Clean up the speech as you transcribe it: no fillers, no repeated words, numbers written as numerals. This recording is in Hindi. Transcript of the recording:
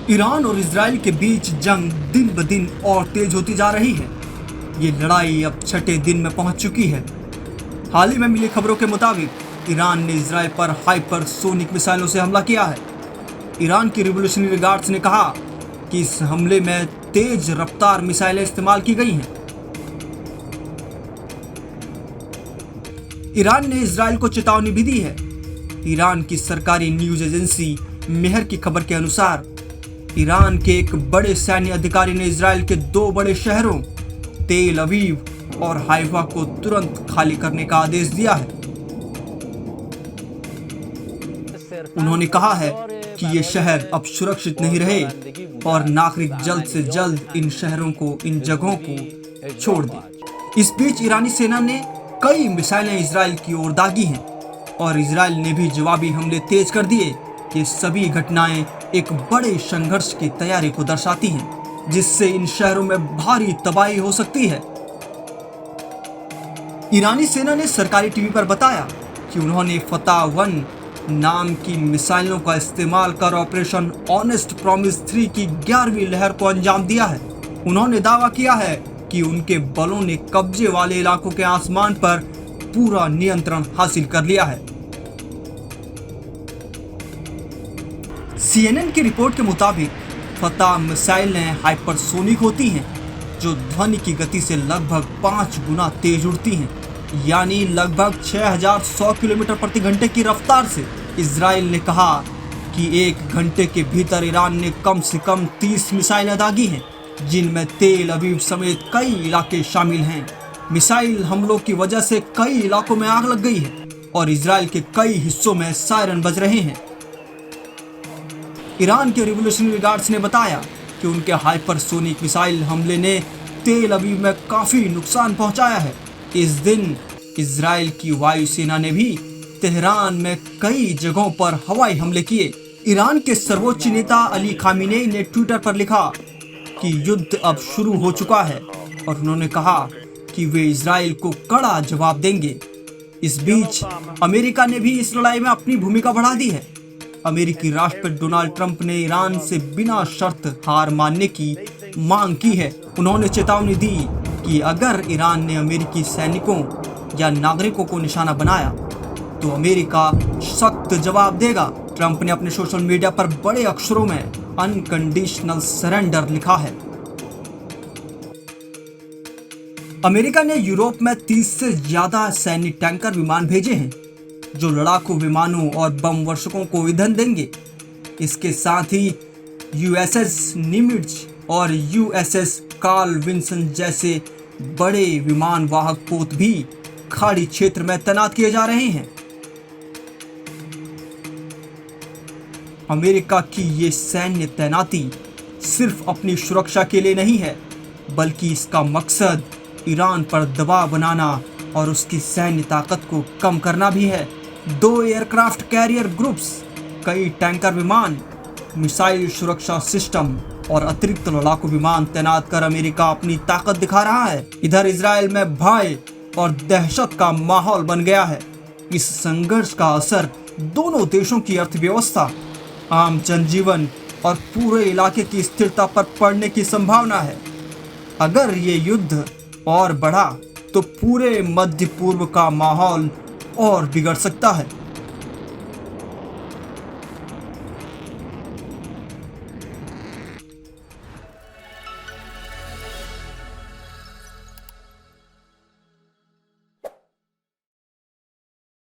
ईरान और इजराइल के बीच जंग दिन ब दिन और तेज होती जा रही है। ये लड़ाई अब छठे दिन में पहुंच चुकी है। हाल ही में मिली खबरों के मुताबिक ईरान ने इजराइल पर हाइपरसोनिक मिसाइलों से हमला किया है। ईरान की रिवॉल्यूशनरी गार्ड्स ने कहा कि इस हमले में तेज रफ्तार मिसाइलें इस्तेमाल की गई हैं। ईरान ने इजराइल को चेतावनी भी दी है। ईरान की सरकारी न्यूज एजेंसी मेहर की खबर के अनुसार ईरान के एक बड़े सैन्य अधिकारी ने इजराइल के दो बड़े शहरों तेल अवीव और हाइफा को तुरंत खाली करने का आदेश दिया है। उन्होंने कहा है कि ये शहर अब सुरक्षित नहीं रहे और नागरिक जल्द से जल्द इन शहरों को, इन जगहों को छोड़ दें। इस बीच ईरानी सेना ने कई मिसाइलें इजराइल की ओर दागी हैं और इजराइल ने भी जवाबी हमले तेज कर दिए। ये सभी घटनाएं एक बड़े संघर्ष की तैयारी को दर्शाती हैं, जिससे इन शहरों में भारी तबाही हो सकती है। ईरानी सेना ने सरकारी टीवी पर बताया कि उन्होंने फतह-1 नाम की मिसाइलों का इस्तेमाल कर ऑपरेशन ऑनेस्ट प्रॉमिस 3 की 11वीं लहर को अंजाम दिया है। उन्होंने दावा किया है कि उनके बलों ने कब्जे वाले इलाकों के आसमान पर पूरा नियंत्रण हासिल कर लिया है। CNN की रिपोर्ट के मुताबिक फतह मिसाइलें हाइपरसोनिक होती हैं, जो ध्वनि की गति से लगभग 5 गुना तेज उड़ती हैं, यानी लगभग 6100 किलोमीटर प्रति घंटे की रफ्तार से। इजराइल ने कहा कि 1 घंटे के भीतर ईरान ने कम से कम 30 मिसाइलें दागी हैं, जिनमें तेल अवीव समेत कई इलाके शामिल हैं। मिसाइल हमलों की वजह से कई इलाकों में आग लग गई है और इजराइल के कई हिस्सों में सायरन बज रहे हैं। ईरान के रिवॉल्यूशनरी गार्ड्स ने बताया कि उनके हाइपरसोनिक मिसाइल हमले ने तेल अवीव में काफी नुकसान पहुंचाया है। इस दिन इजराइल की वायुसेना ने भी तेहरान में कई जगहों पर हवाई हमले किए। ईरान के सर्वोच्च नेता अली खामेनेई ने ट्विटर पर लिखा कि युद्ध अब शुरू हो चुका है और उन्होंने कहा कि वे इजराइल को कड़ा जवाब देंगे। इस बीच अमेरिका ने भी इस लड़ाई में अपनी भूमिका बढ़ा दी है। अमेरिकी राष्ट्रपति डोनाल्ड ट्रंप ने ईरान से बिना शर्त हार मानने की मांग की है। उन्होंने चेतावनी दी कि अगर ईरान ने अमेरिकी सैनिकों या नागरिकों को निशाना बनाया तो अमेरिका सख्त जवाब देगा। ट्रंप ने अपने सोशल मीडिया पर बड़े अक्षरों में अनकंडीशनल सरेंडर लिखा है। अमेरिका ने यूरोप में 30 से ज्यादा सैन्य टैंकर विमान भेजे हैं, जो लड़ाकू विमानों और बम वर्षकों को ईंधन देंगे। इसके साथ ही USS निमिट्ज और USS कार्ल विन्सन जैसे बड़े विमान वाहक पोत भी खाड़ी क्षेत्र में तैनात किए जा रहे हैं। अमेरिका की ये सैन्य तैनाती सिर्फ अपनी सुरक्षा के लिए नहीं है, बल्कि इसका मकसद ईरान पर दबाव बनाना और उसकी सैन्य ताकत को कम करना भी है। 2 एयरक्राफ्ट कैरियर ग्रुप्स, कई टैंकर विमान, मिसाइल सुरक्षा सिस्टम और अतिरिक्त लड़ाकू विमान तैनात कर अमेरिका अपनी ताकत दिखा रहा है। इधर इजराइल में भय और दहशत का माहौल बन गया है। इस संघर्ष का असर दोनों देशों की अर्थव्यवस्था, आम जनजीवन और पूरे इलाके की स्थिरता पर पड़ने की संभावना है। अगर ये युद्ध और बढ़ा तो पूरे मध्य पूर्व का माहौल और बिगड़ सकता है।